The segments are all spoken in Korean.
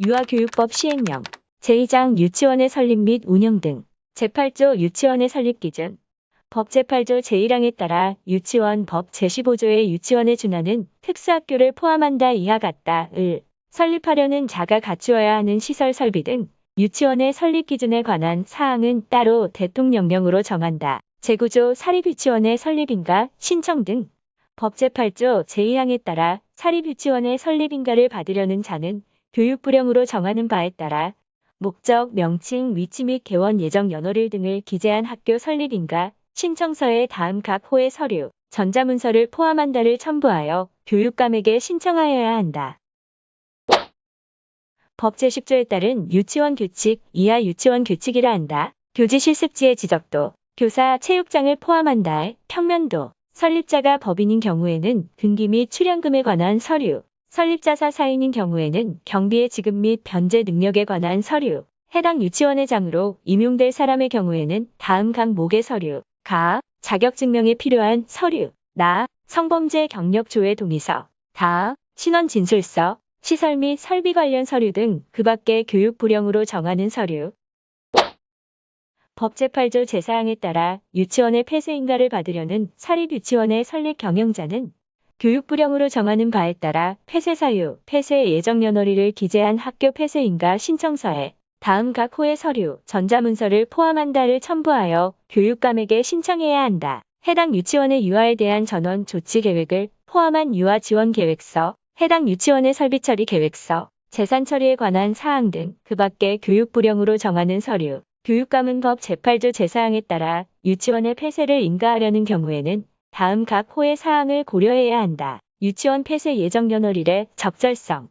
유아교육법 시행령, 제2장 유치원의 설립 및 운영 등, 제8조 유치원의 설립 기준, 법 제8조 제1항에 따라 유치원 법 제15조의 유치원에 준하는 특수학교를 포함한다 이하 같다을 설립하려는 자가 갖추어야 하는 시설 설비 등 유치원의 설립 기준에 관한 사항은 따로 대통령령으로 정한다. 제9조 사립유치원의 설립인가 신청 등 법 제8조 제2항에 따라 사립유치원의 설립인가를 받으려는 자는 교육부령으로 정하는 바에 따라 목적, 명칭, 위치 및 개원 예정 연월일 등을 기재한 학교 설립인가 신청서에 다음 각 호의 서류, 전자문서를 포함한다를 첨부하여 교육감에게 신청하여야 한다. 법 제10조에 따른 유치원 규칙, 이하 유치원 규칙이라 한다. 교지 실습지의 지적도, 교사 체육장을 포함한다. 평면도, 설립자가 법인인 경우에는 등기 및 출연금에 관한 서류, 설립자사 사인인 경우에는 경비의 지급 및 변제 능력에 관한 서류, 해당 유치원의 장으로 임용될 사람의 경우에는 다음 각목의 서류, 가, 자격증명에 필요한 서류, 나, 성범죄 경력 조회 동의서, 다, 신원 진술서, 시설 및 설비 관련 서류 등 그 밖의 교육부령으로 정하는 서류. 법 제8조 제4항에 따라 유치원의 폐쇄인가를 받으려는 사립유치원의 설립 경영자는 교육부령으로 정하는 바에 따라 폐쇄 사유, 폐쇄 예정 연월일을 기재한 학교 폐쇄인가 신청서에 다음 각 호의 서류, 전자문서를 포함한다를 첨부하여 교육감에게 신청해야 한다. 해당 유치원의 유아에 대한 전원 조치 계획을 포함한 유아 지원 계획서, 해당 유치원의 설비 처리 계획서, 재산 처리에 관한 사항 등 그 밖의 교육부령으로 정하는 서류. 교육감은 법 제8조 제4항에 따라 유치원의 폐쇄를 인가하려는 경우에는 다음 각 호의 사항을 고려해야 한다. 유치원 폐쇄 예정 연월일의 적절성,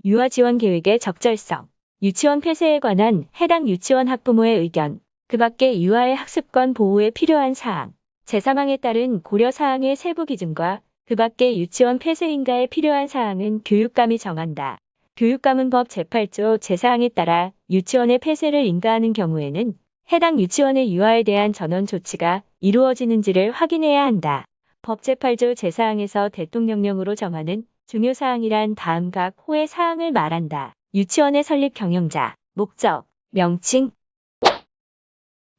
유아 지원 계획의 적절성, 유치원 폐쇄에 관한 해당 유치원 학부모의 의견, 그 밖의 유아의 학습권 보호에 필요한 사항, 제3항에 따른 고려 사항의 세부 기준과 그 밖의 유치원 폐쇄 인가에 필요한 사항은 교육감이 정한다. 교육감은 법 제8조 제4항에 따라 유치원의 폐쇄를 인가하는 경우에는 해당 유치원의 유아에 대한 전원 조치가 이루어지는지를 확인해야 한다. 법 제8조 제4항에서 대통령령으로 정하는 중요사항이란 다음 각 호의 사항을 말한다. 유치원의 설립 경영자, 목적, 명칭,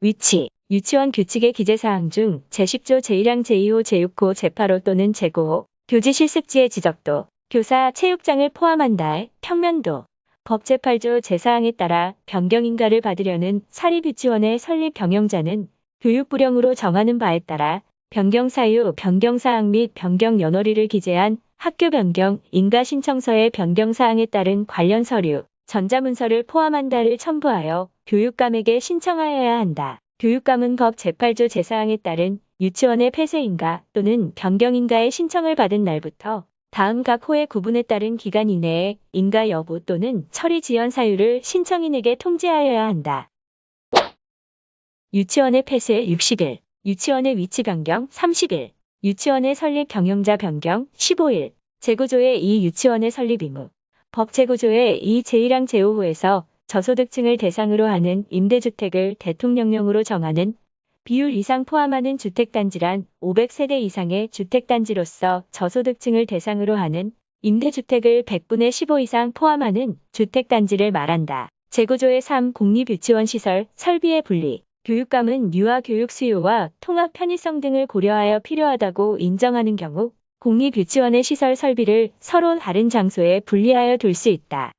위치, 유치원 규칙의 기재사항 중 제10조 제1항 제2호 제6호 제8호 또는 제9호, 교지 실습지의 지적도, 교사 체육장을 포함한다. 평면도, 법 제8조 제4항에 따라 변경인가를 받으려는 사립유치원의 설립 경영자는 교육부령으로 정하는 바에 따라 변경 사유, 변경 사항 및 변경 연월일을 기재한 학교 변경 인가 신청서의 변경 사항에 따른 관련 서류, 전자문서를 포함한다를 첨부하여 교육감에게 신청하여야 한다. 교육감은 법 제8조 제4항에 따른 유치원의 폐쇄인가 또는 변경인가의 신청을 받은 날부터 다음 각 호의 구분에 따른 기간 이내에 인가 여부 또는 처리 지연 사유를 신청인에게 통지하여야 한다. 유치원의 폐쇄 60일, 유치원의 위치 변경 30일, 유치원의 설립 경영자 변경 15일, 제9조의 이 유치원의 설립 의무, 법 제9조의 이 제1항 제5호에서 저소득층을 대상으로 하는 임대주택을 대통령령으로 정하는 비율 이상 포함하는 주택단지란 500세대 이상의 주택단지로서 저소득층을 대상으로 하는 임대주택을 100분의 15 이상 포함하는 주택단지를 말한다. 제9조의 3 공립유치원 시설, 설비의 분리, 교육감은 유아 교육 수요와 통합 편의성 등을 고려하여 필요하다고 인정하는 경우 공립유치원의 시설 설비를 서로 다른 장소에 분리하여 둘 수 있다.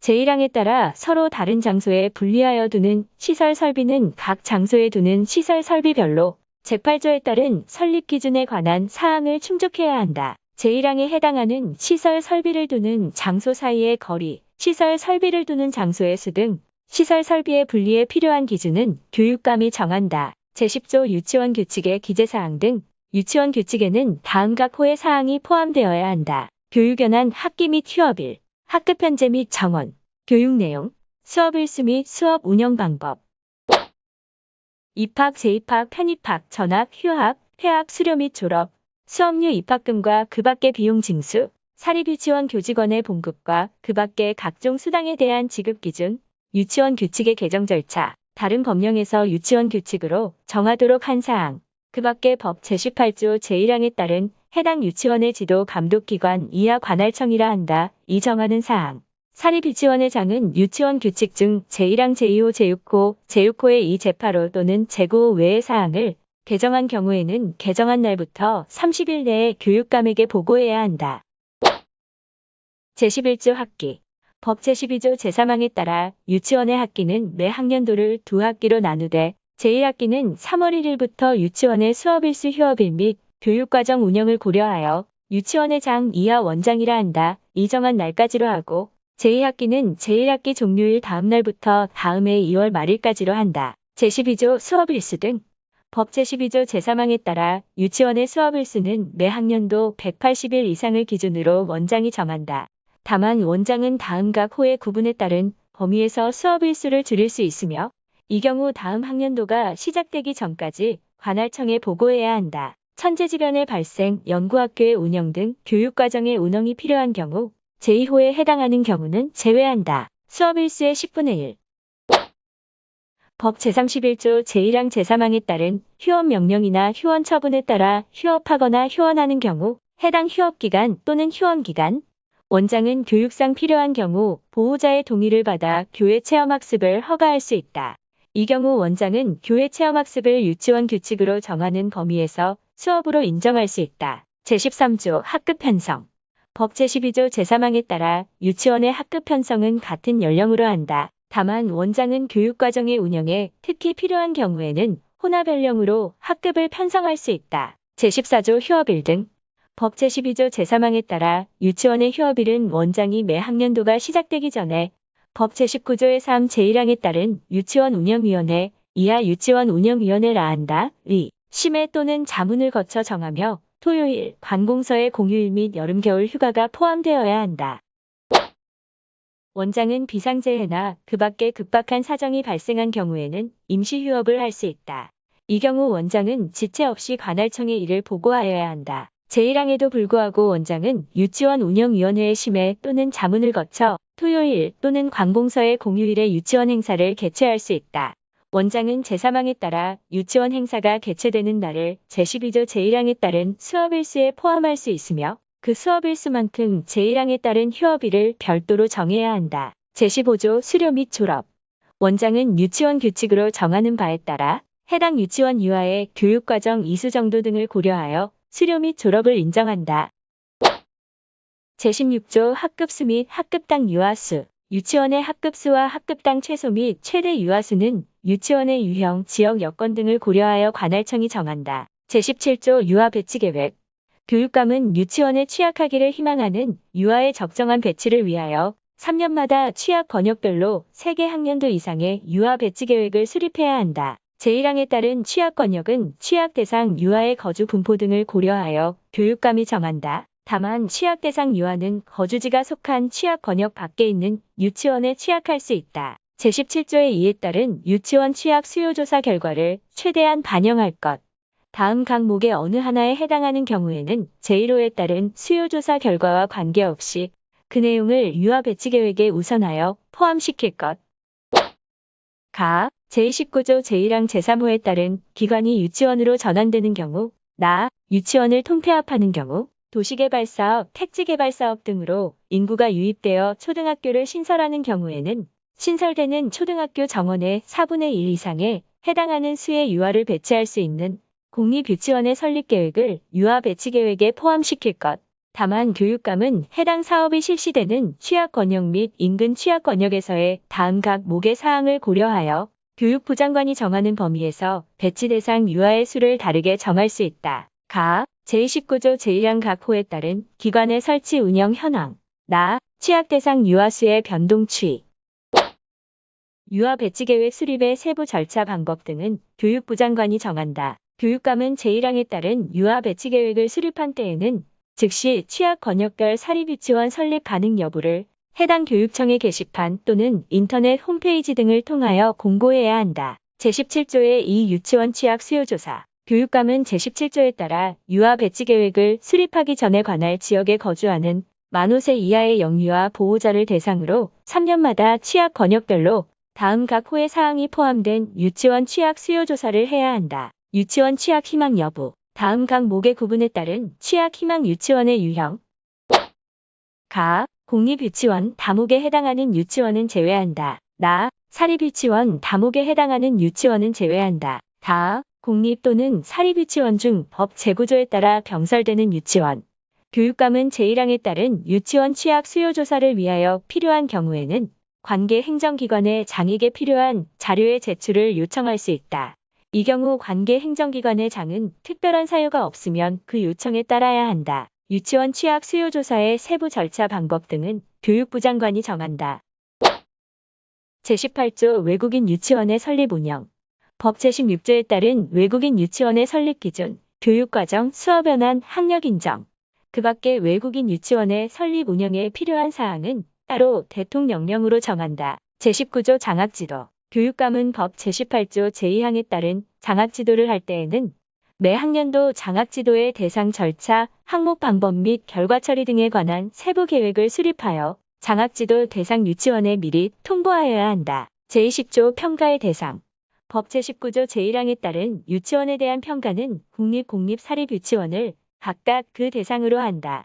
제1항에 따라 서로 다른 장소에 분리하여 두는 시설 설비는 각 장소에 두는 시설 설비별로 제8조에 따른 설립 기준에 관한 사항을 충족해야 한다. 제1항에 해당하는 시설 설비를 두는 장소 사이의 거리, 시설 설비를 두는 장소의 수 등 시설 설비의 분리에 필요한 기준은 교육감이 정한다. 제10조 유치원 규칙의 기재사항 등 유치원 규칙에는 다음 각 호의 사항이 포함되어야 한다. 교육연한 학기 및 휴업일, 학급 편제 및 정원, 교육 내용, 수업 일수 및 수업 운영 방법, 입학, 재입학, 편입학, 전학, 휴학, 폐학, 수료 및 졸업, 수업료 입학금과 그 밖의 비용 징수, 사립유치원 교직원의 봉급과 그 밖의 각종 수당에 대한 지급 기준, 유치원 규칙의 개정 절차, 다른 법령에서 유치원 규칙으로 정하도록 한 사항, 그 밖의 법 제18조 제1항에 따른 해당 유치원의 지도 감독기관 이하 관할청이라 한다. 이 정하는 사항. 사립유치원회장은 유치원 규칙 중 제1항 제2호 제6호, 제6호의 2 제8호 또는 제9호 외의 사항을 개정한 경우에는 개정한 날부터 30일 내에 교육감에게 보고해야 한다. 제11조 학기. 법 제12조 제3항에 따라 유치원의 학기는 매 학년도를 두 학기로 나누되 제1학기는 3월 1일부터 유치원의 수업일수 휴업일 및 교육과정 운영을 고려하여 유치원회장 이하 원장이라 한다. 이 정한 날까지로 하고 제2학기는 제1학기 종료일 다음 날부터 다음 해 2월 말일까지로 한다. 제12조 수업일수 등. 법 제12조 제3항에 따라 유치원의 수업일수는 매 학년도 180일 이상을 기준으로 원장이 정한다. 다만 원장은 다음 각 호의 구분에 따른 범위에서 수업일수를 줄일 수 있으며 이 경우 다음 학년도가 시작되기 전까지 관할청에 보고해야 한다. 천재지변의 발생, 연구학교의 운영 등 교육과정의 운영이 필요한 경우 제2호에 해당하는 경우는 제외한다. 수업일수의 10분의 1. 법 제31조 제1항 제3항에 따른 휴업 명령이나 휴원 처분에 따라 휴업하거나 휴원하는 경우 해당 휴업기간 또는 휴원기간 원장은 교육상 필요한 경우 보호자의 동의를 받아 교회 체험학습을 허가할 수 있다. 이 경우 원장은 교회 체험학습을 유치원 규칙으로 정하는 범위에서 수업으로 인정할 수 있다. 제13조 학급 편성. 법 제12조 제3항에 따라 유치원의 학급 편성은 같은 연령으로 한다. 다만 원장은 교육과정의 운영에 특히 필요한 경우에는 혼합 연령으로 학급을 편성할 수 있다. 제14조 휴업일 등. 법 제12조 제3항에 따라 유치원의 휴업일은 원장이 매 학년도가 시작되기 전에 법 제19조의 3 제1항에 따른 유치원 운영위원회 이하 유치원 운영위원회라 한다. 의, 심의 또는 자문을 거쳐 정하며 토요일, 관공서의 공휴일 및 여름 겨울 휴가가 포함되어야 한다. 원장은 비상재해나 그 밖의 급박한 사정이 발생한 경우에는 임시휴업을 할 수 있다. 이 경우 원장은 지체 없이 관할청에 이를 보고하여야 한다. 제1항에도 불구하고 원장은 유치원 운영위원회의 심의 또는 자문을 거쳐 토요일 또는 관공서의 공휴일에 유치원 행사를 개최할 수 있다. 원장은 제3항에 따라 유치원 행사가 개최되는 날을 제12조 제1항에 따른 수업일수에 포함할 수 있으며 그 수업일수만큼 제1항에 따른 휴업일을 별도로 정해야 한다. 제15조 수료 및 졸업. 원장은 유치원 규칙으로 정하는 바에 따라 해당 유치원 유아의 교육과정 이수 정도 등을 고려하여 수료 및 졸업을 인정한다. 제16조 학급수 및 학급당 유아수. 유치원의 학급수와 학급당 최소 및 최대 유아수는 유치원의 유형, 지역 여건 등을 고려하여 관할청이 정한다. 제17조 유아 배치 계획. 교육감은 유치원에 취약하기를 희망하는 유아의 적정한 배치를 위하여 3년마다 취약 권역별로 3개 학년도 이상의 유아 배치 계획을 수립해야 한다. 제1항에 따른 취약 권역은 취약 대상 유아의 거주 분포 등을 고려하여 교육감이 정한다. 다만 취약 대상 유아는 거주지가 속한 취약 권역 밖에 있는 유치원에 취약할 수 있다. 제17조의 이에 따른 유치원 취약 수요조사 결과를 최대한 반영할 것. 다음 항목의 어느 하나에 해당하는 경우에는 제1호에 따른 수요조사 결과와 관계없이 그 내용을 유아 배치 계획에 우선하여 포함시킬 것. 가. 제29조 제1항 제3호에 따른 기관이 유치원으로 전환되는 경우 유치원을 통폐합하는 경우 도시개발사업, 택지개발사업 등으로 인구가 유입되어 초등학교를 신설하는 경우에는 신설되는 초등학교 정원의 4분의 1 이상에 해당하는 수의 유아를 배치할 수 있는 공립유치원의 설립계획을 유아 배치계획에 포함시킬 것. 다만 교육감은 해당 사업이 실시되는 취약권역 및 인근 취약권역에서의 다음 각 목의 사항을 고려하여 교육부 장관이 정하는 범위에서 배치 대상 유아의 수를 다르게 정할 수 있다. 가. 제29조 제1항 각 호에 따른 기관의 설치 운영 현황. 취약 대상 유아 수의 변동 추이. 유아 배치 계획 수립의 세부 절차 방법 등은 교육부 장관이 정한다. 교육감은 제1항에 따른 유아 배치 계획을 수립한 때에는 즉시 취약 권역별 사립유치원 설립 가능 여부를 해당 교육청의 게시판 또는 인터넷 홈페이지 등을 통하여 공고해야 한다. 제17조의 이 유치원 취약 수요조사. 교육감은 제17조에 따라 유아 배치 계획을 수립하기 전에 관할 지역에 거주하는 만 5세 이하의 영유아 보호자를 대상으로 3년마다 취약 권역별로 다음 각 호의 사항이 포함된 유치원 취약 수요조사를 해야 한다. 유치원 취약 희망 여부. 다음 각목의 구분에 따른 취약 희망 유치원의 유형. 가, 공립유치원 다목에 해당하는 유치원은 제외한다. 나, 사립유치원 다목에 해당하는 유치원은 제외한다. 다, 공립 또는 사립유치원 중 법 제구조에 따라 병설되는 유치원. 교육감은 제1항에 따른 유치원 취약 수요 조사를 위하여 필요한 경우에는 관계 행정기관에 장에게 필요한 자료의 제출을 요청할 수 있다. 이 경우 관계 행정기관의 장은 특별한 사유가 없으면 그 요청에 따라야 한다. 유치원 취약 수요 조사의 세부 절차 방법 등은 교육부 장관이 정한다. 제18조 외국인 유치원의 설립 운영. 법 제16조에 따른 외국인 유치원의 설립 기준, 교육과정, 수업 현안, 학력 인정. 그 밖에 외국인 유치원의 설립 운영에 필요한 사항은 따로 대통령령으로 정한다. 제19조 장학지도. 교육감은 법 제18조 제2항에 따른 장학지도를 할 때에는 매 학년도 장학지도의 대상 절차, 항목 방법 및 결과 처리 등에 관한 세부 계획을 수립하여 장학지도 대상 유치원에 미리 통보하여야 한다. 제20조 평가의 대상. 법 제19조 제1항에 따른 유치원에 대한 평가는 국립, 공립, 사립 유치원을 각각 그 대상으로 한다.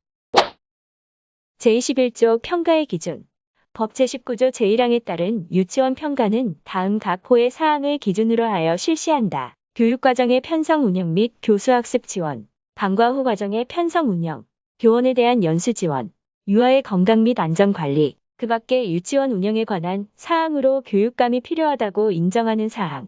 제21조 평가의 기준. 법 제19조 제1항에 따른 유치원 평가는 다음 각 호의 사항을 기준으로 하여 실시한다. 교육과정의 편성 운영 및 교수학습 지원, 방과 후 과정의 편성 운영, 교원에 대한 연수 지원, 유아의 건강 및 안전 관리, 그 밖에 유치원 운영에 관한 사항으로 교육감이 필요하다고 인정하는 사항.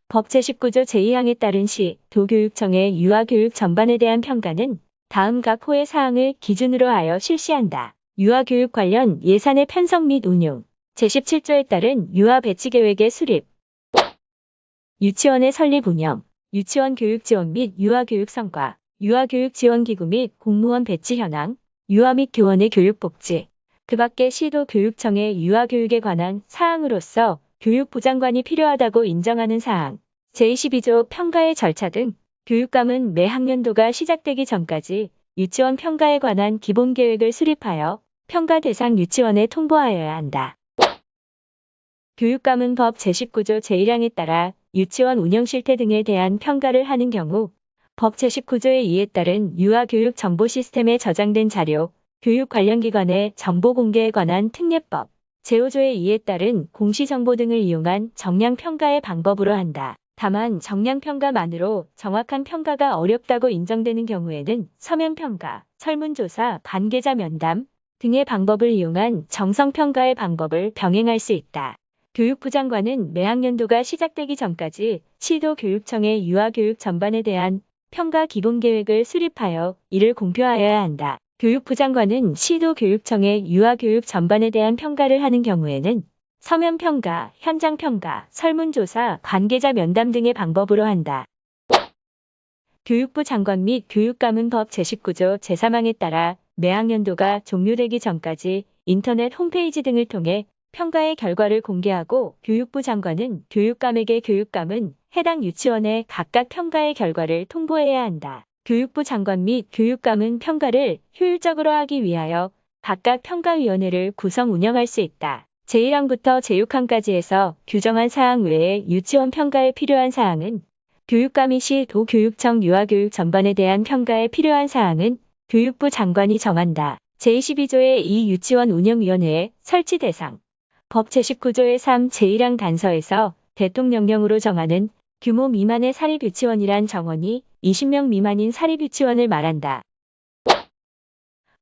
법 제19조 제2항에 따른 시, 도교육청의 유아교육 전반에 대한 평가는 다음 각 호의 사항을 기준으로 하여 실시한다. 유아교육 관련 예산의 편성 및 운용. 제17조에 따른 유아 배치 계획의 수립. 유치원의 설립 운영, 유치원 교육 지원 및 유아 교육 성과, 유아 교육 지원 기구 및 공무원 배치 현황, 유아 및 교원의 교육 복지, 그 밖에 시도 교육청의 유아 교육에 관한 사항으로서 교육부 장관이 필요하다고 인정하는 사항, 제22조 평가의 절차 등 교육감은 매 학년도가 시작되기 전까지 유치원 평가에 관한 기본 계획을 수립하여 평가 대상 유치원에 통보하여야 한다. 교육감은 법 제19조 제1항에 따라 유치원 운영 실태 등에 대한 평가를 하는 경우 법 제19조의 2에 따른 유아교육 정보 시스템에 저장된 자료, 교육 관련 기관의 정보 공개에 관한 특례법, 제5조의 2에 따른 공시정보 등을 이용한 정량 평가의 방법으로 한다. 다만 정량 평가만으로 정확한 평가가 어렵다고 인정되는 경우에는 서면 평가, 설문조사, 관계자 면담 등의 방법을 이용한 정성 평가의 방법을 병행할 수 있다. 교육부 장관은 매 학년도가 시작되기 전까지 시도 교육청의 유아교육 전반에 대한 평가 기본계획을 수립하여 이를 공표하여야 한다. 교육부 장관은 시도 교육청의 유아교육 전반에 대한 평가를 하는 경우에는 서면 평가, 현장 평가, 설문조사, 관계자 면담 등의 방법으로 한다. 교육부 장관 및 교육감은 법 제19조 제3항에 따라 매 학년도가 종료되기 전까지 인터넷 홈페이지 등을 통해 평가의 결과를 공개하고 교육부 장관은 교육감은 해당 유치원에 각각 평가의 결과를 통보해야 한다. 교육부 장관 및 교육감은 평가를 효율적으로 하기 위하여 각각 평가위원회를 구성 운영할 수 있다. 제1항부터 제6항까지 해서 규정한 사항 외에 유치원 평가에 필요한 사항은 교육감이 시 도교육청 유아교육 전반에 대한 평가에 필요한 사항은 교육부 장관이 정한다. 제22조의 이 유치원 운영위원회의 설치 대상. 법 제19조의 3 제1항 단서에서 대통령령으로 정하는 규모 미만의 사립유치원이란 정원이 20명 미만인 사립유치원을 말한다.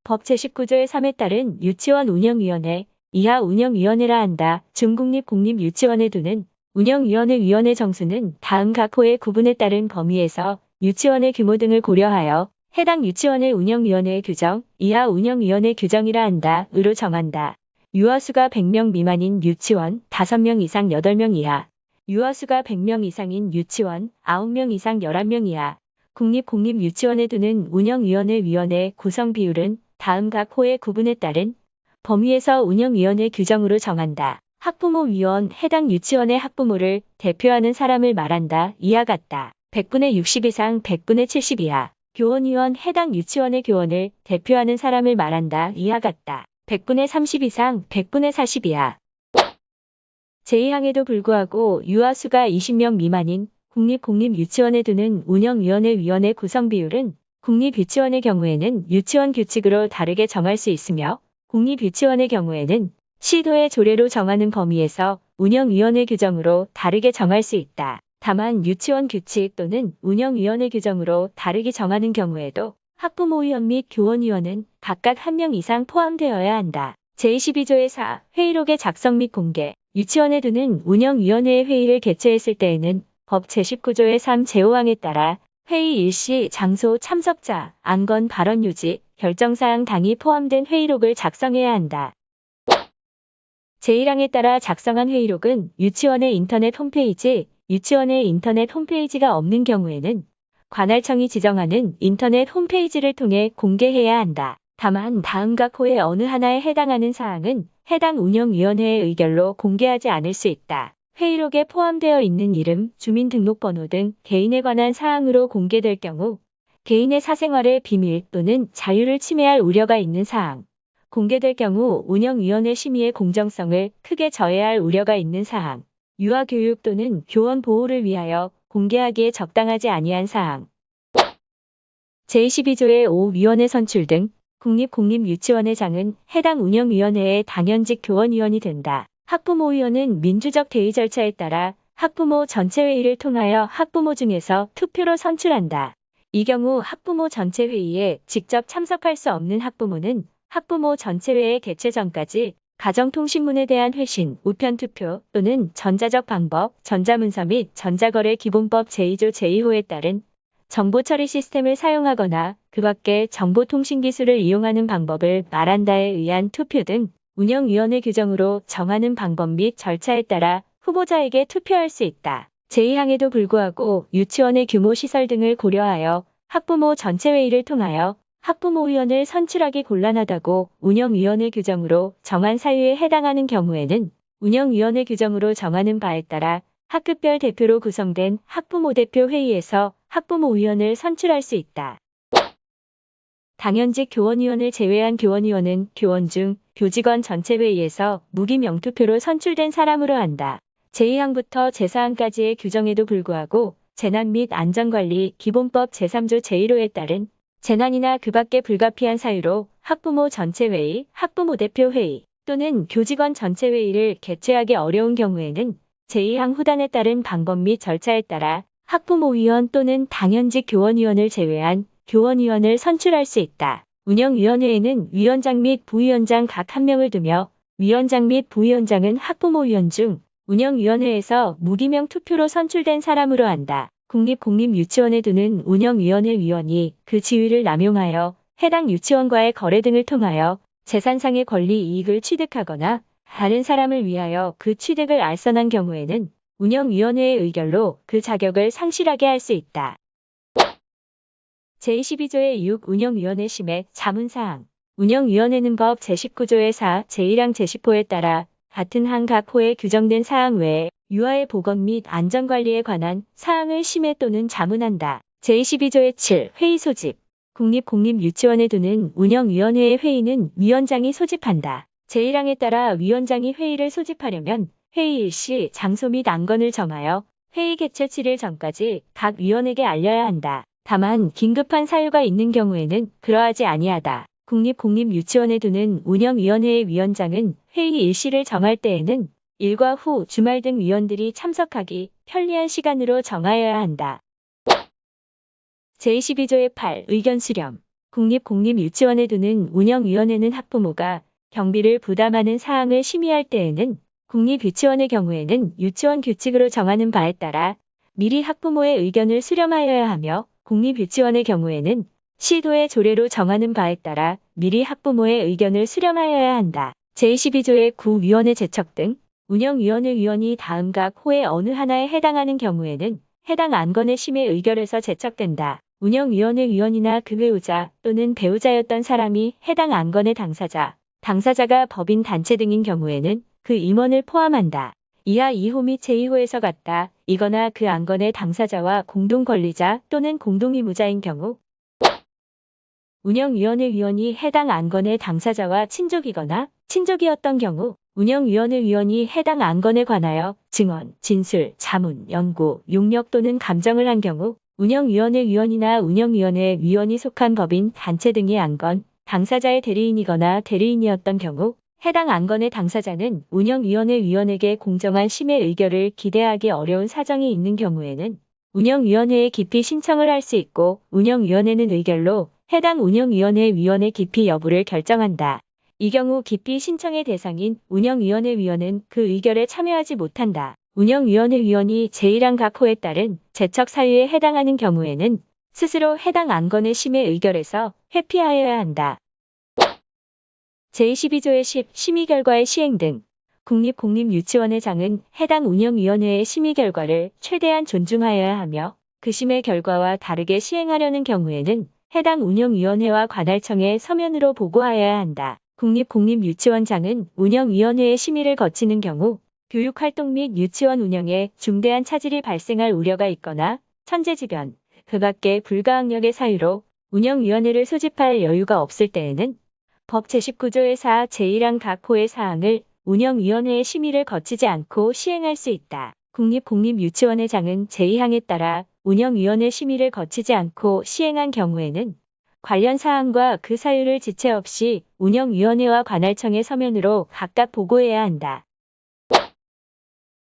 법 제19조의 3에 따른 유치원 운영위원회, 이하 운영위원회라 한다. 중국립 공립유치원에 두는 운영위원회 위원회 정수는 다음 각 호의 구분에 따른 범위에서 유치원의 규모 등을 고려하여 해당 유치원의 운영위원회의 규정, 이하 운영위원회 규정이라 한다. 으로 정한다. 유아수가 100명 미만인 유치원 5명 이상 8명 이하, 유아수가 100명 이상인 유치원 9명 이상 11명 이하, 공립유치원에 두는 운영위원회 위원회 구성 비율은 다음 각 호의 구분에 따른 범위에서 운영위원회 규정으로 정한다. 학부모위원 해당 유치원의 학부모를 대표하는 사람을 말한다. 이와 같다. 100분의 60 이상 100분의 70 이하. 교원위원 해당 유치원의 교원을 대표하는 사람을 말한다. 이와 같다. 100분의 30 이상 100분의 40 이하. 제2항에도 불구하고 유아수가 20명 미만인 국립공립유치원에 두는 운영위원회 위원회 구성 비율은 국립유치원의 경우에는 유치원 규칙으로 다르게 정할 수 있으며 공립유치원의 경우에는 시도의 조례로 정하는 범위에서 운영위원회 규정으로 다르게 정할 수 있다. 다만 유치원 규칙 또는 운영위원회 규정으로 다르게 정하는 경우에도 학부모위원 및 교원위원은 각각 1명 이상 포함되어야 한다. 제22조의 4. 회의록의 작성 및 공개. 유치원에 두는 운영위원회의 회의를 개최했을 때에는 법 제19조의 3 제5항에 따라 회의 일시, 장소, 참석자, 안건 발언 유지, 결정사항 당이 포함된 회의록을 작성해야 한다. 제1항에 따라 작성한 회의록은 유치원의 인터넷 홈페이지, 유치원의 인터넷 홈페이지가 없는 경우에는 관할청이 지정하는 인터넷 홈페이지를 통해 공개해야 한다. 다만 다음 각 호의 어느 하나에 해당하는 사항은 해당 운영위원회의 의결로 공개하지 않을 수 있다. 회의록에 포함되어 있는 이름, 주민등록번호 등 개인에 관한 사항으로 공개될 경우 개인의 사생활의 비밀 또는 자유를 침해할 우려가 있는 사항, 공개될 경우 운영위원회 심의의 공정성을 크게 저해할 우려가 있는 사항, 유아교육 또는 교원 보호를 위하여 공개하기에 적당하지 아니한 사항, 제22조의 5 위원회 선출 등 국립공립유치원회장은 해당 운영위원회의 당연직 교원위원이 된다. 학부모위원은 민주적 대의 절차에 따라 학부모 전체 회의를 통하여 학부모 중에서 투표로 선출한다. 이 경우 학부모 전체 회의에 직접 참석할 수 없는 학부모는 학부모 전체 회의 개최 전까지 가정통신문에 대한 회신, 우편투표 또는 전자적 방법, 전자문서 및 전자거래 기본법 제2조 제2호에 따른 정보처리 시스템을 사용하거나 그 밖에 정보통신기술을 이용하는 방법을 말한다에 의한 투표 등 운영위원회 규정으로 정하는 방법 및 절차에 따라 후보자에게 투표할 수 있다. 제2항에도 불구하고 유치원의 규모 시설 등을 고려하여 학부모 전체 회의를 통하여 학부모위원을 선출하기 곤란하다고 운영위원회 규정으로 정한 사유에 해당하는 경우에는 운영위원회 규정으로 정하는 바에 따라 학급별 대표로 구성된 학부모대표 회의에서 학부모위원을 선출할 수 있다. 당연직 교원위원을 제외한 교원위원은 교원 중 교직원 전체 회의에서 무기명투표로 선출된 사람으로 한다. 제2항부터 제4항까지의 규정에도 불구하고 재난 및 안전관리 기본법 제3조 제1호에 따른 재난이나 그 밖에 불가피한 사유로 학부모 전체 회의, 학부모 대표 회의 또는 교직원 전체 회의를 개최하기 어려운 경우에는 제2항 후단에 따른 방법 및 절차에 따라 학부모위원 또는 당연직 교원위원을 제외한 교원위원을 선출할 수 있다. 운영위원회에는 위원장 및 부위원장 각 1명을 두며 위원장 및 부위원장은 학부모위원 중 운영위원회에서 무기명 투표로 선출된 사람으로 한다. 국립공립유치원에 두는 운영위원회 위원이 그 지위를 남용하여 해당 유치원과의 거래 등을 통하여 재산상의 권리 이익을 취득하거나 다른 사람을 위하여 그 취득을 알선한 경우에는 운영위원회의 의결로 그 자격을 상실하게 할 수 있다. 제22조의 6 운영위원회 심의 자문사항. 운영위원회는 법 제19조의 4 제1항 제10호에 따라 같은 항 각 호에 규정된 사항 외에 유아의 보건 및 안전관리에 관한 사항을 심의 또는 자문한다. 제22조의 7 회의 소집. 국립공립유치원에 두는 운영위원회의 회의는 위원장이 소집한다. 제1항에 따라 위원장이 회의를 소집하려면 회의 일시, 장소 및 안건을 정하여 회의 개최 7일 전까지 각 위원에게 알려야 한다. 다만 긴급한 사유가 있는 경우에는 그러하지 아니하다. 국립공립유치원에 두는 운영위원회의 위원장은 회의 일시를 정할 때에는 일과 후, 주말 등 위원들이 참석하기 편리한 시간으로 정하여야 한다. 제22조의 8 의견 수렴. 국립공립유치원에 두는 운영위원회는 학부모가 경비를 부담하는 사항을 심의할 때에는 국립유치원의 경우에는 유치원 규칙으로 정하는 바에 따라 미리 학부모의 의견을 수렴하여야 하며 국립유치원의 경우에는 시도의 조례로 정하는 바에 따라 미리 학부모의 의견을 수렴하여야 한다. 제22조의 9 위원회 제척 등 운영위원회 위원이 다음 각 호의 어느 하나에 해당하는 경우에는 해당 안건의 심의 의결에서 제척된다. 운영위원회 위원이나 그 배우자 또는 배우자였던 사람이 해당 안건의 당사자가 법인 단체 등인 경우에는 그 임원을 포함한다. 이하 2호 및 제2호에서 같다. 이거나 그 안건의 당사자와 공동권리자 또는 공동의무자인 경우 운영위원회 위원이 해당 안건의 당사자와 친족이거나 친족이었던 경우 운영위원회 위원이 해당 안건에 관하여 증언, 진술, 자문, 연구, 용역 또는 감정을 한 경우 운영위원회 위원이나 운영위원회 위원이 속한 법인, 단체 등의 안건, 당사자의 대리인이거나 대리인이었던 경우 해당 안건의 당사자는 운영위원회 위원에게 공정한 심의 의결을 기대하기 어려운 사정이 있는 경우에는 운영위원회에 기피 신청을 할 수 있고 운영위원회는 의결로 해당 운영위원회 위원의 기피 여부를 결정한다. 이 경우 기피 신청의 대상인 운영위원회 위원은 그 의결에 참여하지 못한다. 운영위원회 위원이 제1항 각 호에 따른 제척 사유에 해당하는 경우에는 스스로 해당 안건의 심의 의결에서 회피하여야 한다. 제22조의 10. 심의 결과의 시행 등 국립공립유치원회장은 해당 운영위원회의 심의 결과를 최대한 존중하여야 하며 그 심의 결과와 다르게 시행하려는 경우에는 해당 운영위원회와 관할청에 서면으로 보고하여야 한다. 국립공립유치원장은 운영위원회의 심의를 거치는 경우 교육활동 및 유치원 운영에 중대한 차질이 발생할 우려가 있거나 천재지변, 그 밖의 불가항력의 사유로 운영위원회를 소집할 여유가 없을 때에는 법 제19조의 4 제1항 각 호의 사항을 운영위원회의 심의를 거치지 않고 시행할 수 있다. 국립공립유치원회장은 제2항에 따라 운영위원회 심의를 거치지 않고 시행한 경우에는 관련 사항과 그 사유를 지체 없이 운영위원회와 관할청에 서면으로 각각 보고해야 한다.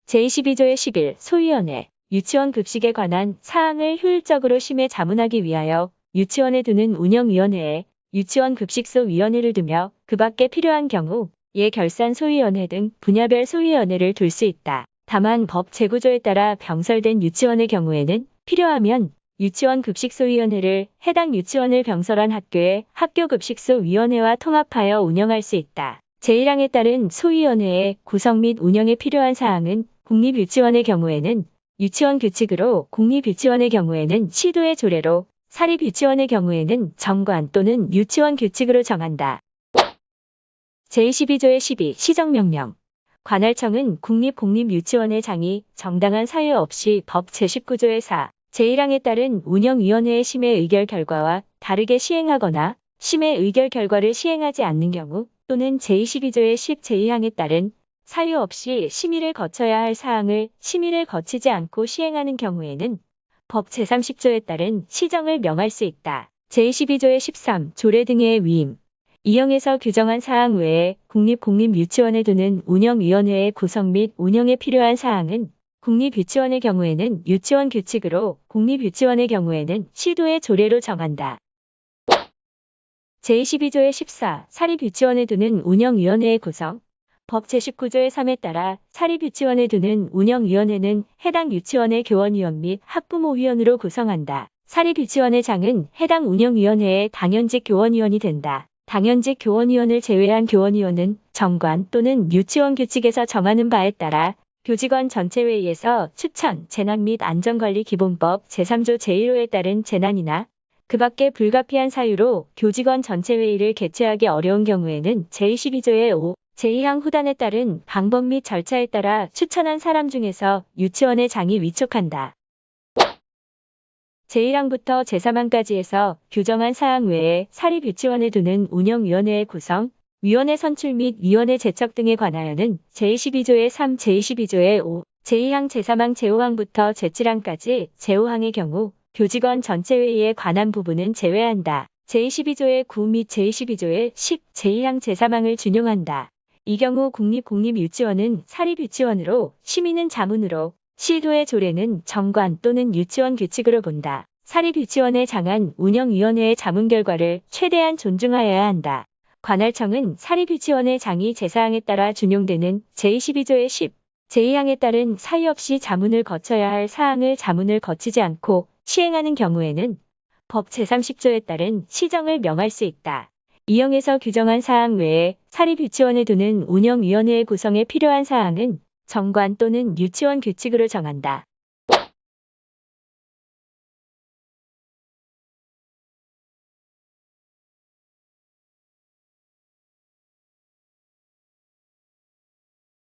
제22조의 11. 소위원회. 유치원 급식에 관한 사항을 효율적으로 심의 자문하기 위하여 유치원에 두는 운영위원회에 유치원 급식소위원회를 두며 그 밖에 필요한 경우 예결산 소위원회 등 분야별 소위원회를 둘 수 있다. 다만 법 제9조에 따라 병설된 유치원의 경우에는 필요하면 유치원 급식소위원회를 해당 유치원을 병설한 학교의 학교급식소위원회와 통합하여 운영할 수 있다. 제1항에 따른 소위원회의 구성 및 운영에 필요한 사항은 국립유치원의 경우에는 유치원 규칙으로, 공립유치원의 경우에는 시도의 조례로, 사립유치원의 경우에는 정관 또는 유치원 규칙으로 정한다. 제22조의 12. 시정명령. 관할청은 국립공립유치원회장이 정당한 사유 없이 법 제19조의 4. 제1항에 따른 운영위원회의 심의 의결 결과와 다르게 시행하거나 심의 의결 결과를 시행하지 않는 경우 또는 제22조의 10 제2항에 따른 사유 없이 심의를 거쳐야 할 사항을 심의를 거치지 않고 시행하는 경우에는 법 제30조에 따른 시정을 명할 수 있다. 제22조의 13. 조례 등의 위임. 이형에서 규정한 사항 외에 국립공립유치원에 두는 운영위원회의 구성 및 운영에 필요한 사항은 국립유치원의 경우에는 유치원 규칙으로, 공립유치원의 경우에는 시도의 조례로 정한다. 제22조의 14. 사립유치원에 두는 운영위원회의 구성. 법 제19조의 3에 따라 사립유치원에 두는 운영위원회는 해당 유치원의 교원위원 및 학부모위원으로 구성한다. 사립유치원회장은 해당 운영위원회의 당연직 교원위원이 된다. 당연직 교원위원을 제외한 교원위원은 정관 또는 유치원 규칙에서 정하는 바에 따라 교직원 전체회의에서 추천, 재난 및 안전관리기본법 제3조 제1호에 따른 재난이나 그 밖의 불가피한 사유로 교직원 전체회의를 개최하기 어려운 경우에는 제22조의 5, 제2항 후단에 따른 방법 및 절차에 따라 추천한 사람 중에서 유치원의 장이 위촉한다. 제1항부터 제3항까지에서 규정한 사항 외에 사립유치원에 두는 운영위원회의 구성, 위원회 선출 및 위원회 제척 등에 관하여는 제22조의 3, 제22조의 5, 제2항, 제3항, 제5항부터 제7항까지 제5항의 경우 교직원 전체회의에 관한 부분은 제외한다. 제22조의 9 및 제22조의 10, 제2항, 제3항을 준용한다. 이 경우 국립공립유치원은 사립유치원으로, 심의는 자문으로, 시도의 조례는 정관 또는 유치원 규칙으로 본다. 사립유치원에 장한 운영위원회의 자문 결과를 최대한 존중하여야 한다. 관할청은 사립유치원의 장이 제사항에 따라 준용되는 제22조의 10, 제2항에 따른 사유 없이 자문을 거쳐야 할 사항을 자문을 거치지 않고 시행하는 경우에는 법 제30조에 따른 시정을 명할 수 있다. 이형에서 규정한 사항 외에 사립유치원에 두는 운영위원회의 구성에 필요한 사항은 정관 또는 유치원 규칙으로 정한다.